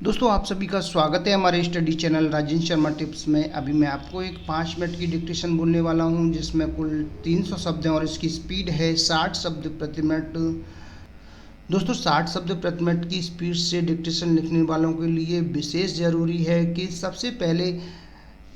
दोस्तों आप सभी का स्वागत है हमारे study channel Rajendra Sharma tips में। अभी मैं आपको एक 5 मिनट की डिक्टेशन बोलने वाला हूं जिसमें कुल 300 शब्द हैं और इसकी स्पीड है 60 शब्द प्रति मिनट। दोस्तों 60 शब्द प्रति मिनट की स्पीड से डिक्टेशन लिखने वालों के लिए विशेष ज़रूरी है कि सबसे पहले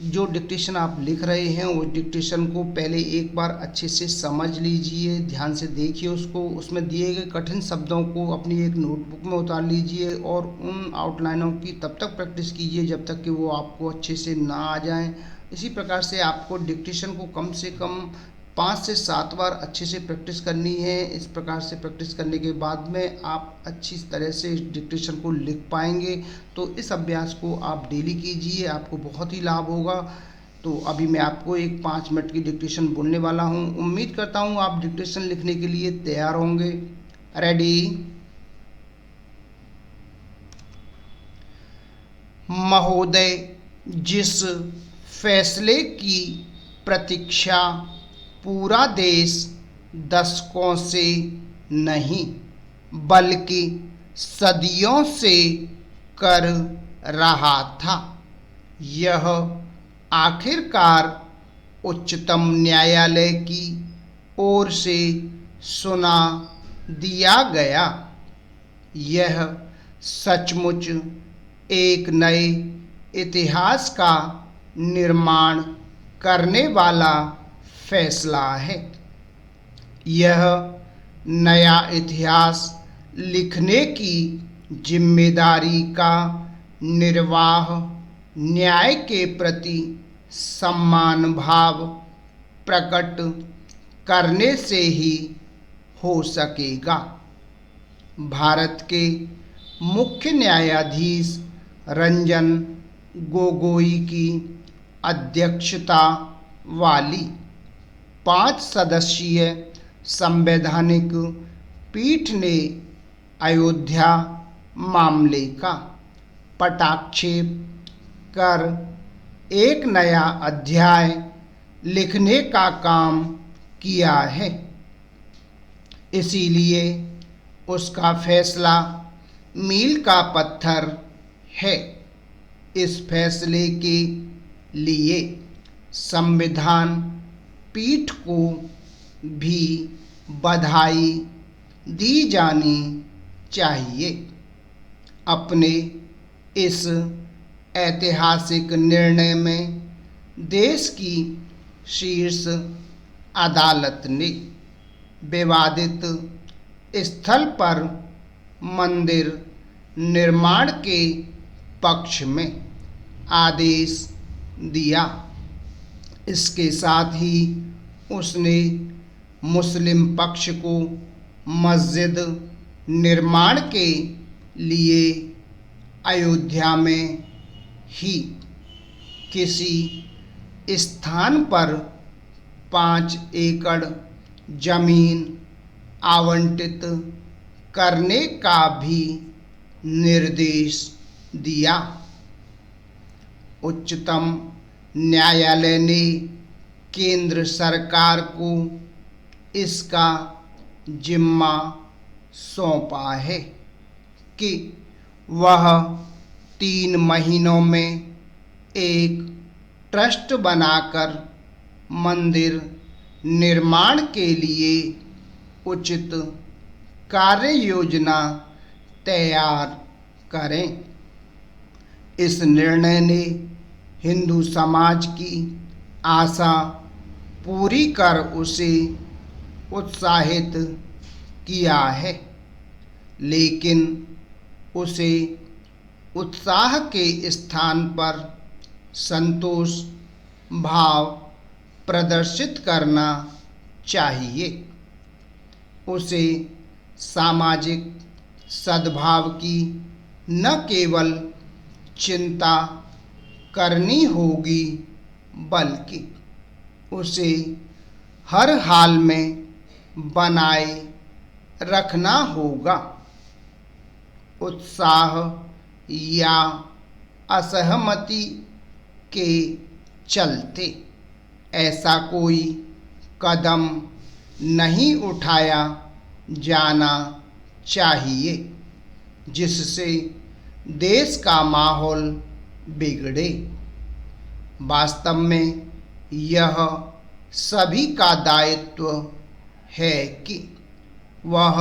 जो डिक्टेशन आप लिख रहे हैं उस डिक्टेशन को पहले एक बार अच्छे से समझ लीजिए, ध्यान से देखिए उसको, उसमें दिए गए कठिन शब्दों को अपनी एक नोटबुक में उतार लीजिए और उन आउटलाइनों की तब तक प्रैक्टिस कीजिए जब तक कि वो आपको अच्छे से ना आ जाएं। इसी प्रकार से आपको डिक्टेशन को कम से कम 5 से 7 बार अच्छे से प्रैक्टिस करनी है। इस प्रकार से प्रैक्टिस करने के बाद में आप अच्छी तरह से इस डिक्टेशन को लिख पाएंगे। तो इस अभ्यास को आप डेली कीजिए, आपको बहुत ही लाभ होगा। तो अभी मैं आपको एक 5 मिनट की डिक्टेशन बोलने वाला हूँ। उम्मीद करता हूँ आप डिक्टेशन लिखने के लिए तैयार होंगे। रेडी। महोदय, जिस फैसले की प्रतीक्षा पूरा देश दशकों से नहीं बल्कि सदियों से कर रहा था, यह आखिरकार उच्चतम न्यायालय की ओर से सुना दिया गया। यह सचमुच एक नए इतिहास का निर्माण करने वाला फैसला है। यह नया इतिहास लिखने की जिम्मेदारी का निर्वाह न्याय के प्रति सम्मान भाव प्रकट करने से ही हो सकेगा। भारत के मुख्य न्यायाधीश रंजन गोगोई की अध्यक्षता वाली 5 सदस्यीय संवैधानिक पीठ ने अयोध्या मामले का पटाक्षेप कर एक नया अध्याय लिखने का काम किया है। इसीलिए उसका फैसला मील का पत्थर है। इस फैसले के लिए संविधान पीठ को भी बधाई दी जानी चाहिए। अपने इस ऐतिहासिक निर्णय में देश की शीर्ष अदालत ने विवादित स्थल पर मंदिर निर्माण के पक्ष में आदेश दिया। इसके साथ ही उसने मुस्लिम पक्ष को मस्जिद निर्माण के लिए अयोध्या में ही किसी स्थान पर 5 एकड़ जमीन आवंटित करने का भी निर्देश दिया। उच्चतम न्यायालय ने केंद्र सरकार को इसका जिम्मा सौंपा है कि वह 3 महीनों में एक ट्रस्ट बनाकर मंदिर निर्माण के लिए उचित कार्य योजना तैयार करें। इस निर्णय ने हिंदू समाज की आशा पूरी कर उसे उत्साहित किया है, लेकिन उसे उत्साह के स्थान पर संतोष भाव प्रदर्शित करना चाहिए। उसे सामाजिक सद्भाव की न केवल चिंता करनी होगी बल्कि उसे हर हाल में बनाए रखना होगा। उत्साह या असहमति के चलते ऐसा कोई कदम नहीं उठाया जाना चाहिए जिससे देश का माहौल बिगड़े। वास्तव में यह सभी का दायित्व है कि वह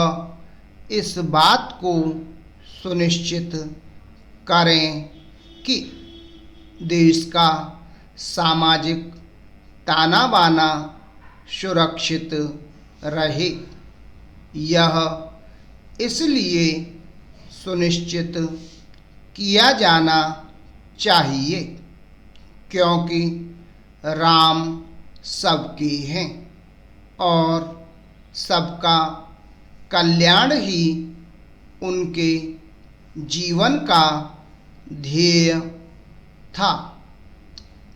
इस बात को सुनिश्चित करें कि देश का सामाजिक ताना बाना सुरक्षित रहे। यह इसलिए सुनिश्चित किया जाना चाहिए क्योंकि राम सबके हैं और सबका कल्याण ही उनके जीवन का ध्येय था।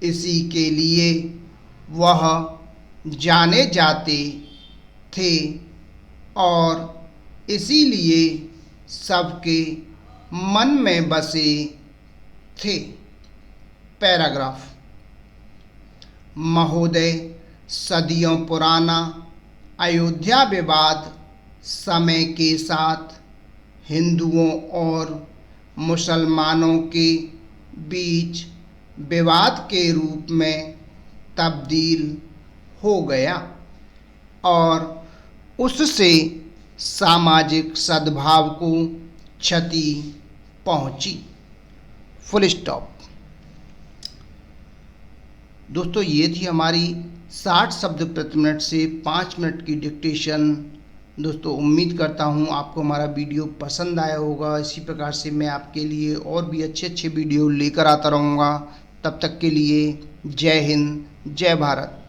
इसी के लिए वह जाने जाते थे और इसीलिए सबके मन में बसे थे। पैराग्राफ। महोदय, सदियों पुराना अयोध्या विवाद समय के साथ हिंदुओं और मुसलमानों के बीच विवाद के रूप में तब्दील हो गया और उससे सामाजिक सद्भाव को क्षति पहुंची। Full stop. दोस्तों, ये थी हमारी 60 शब्द प्रति मिनट से 5 मिनट की डिक्टेशन। दोस्तों, उम्मीद करता हूँ आपको हमारा वीडियो पसंद आया होगा। इसी प्रकार से मैं आपके लिए और भी अच्छे अच्छे वीडियो लेकर आता रहूँगा। तब तक के लिए जय हिंद, जय भारत।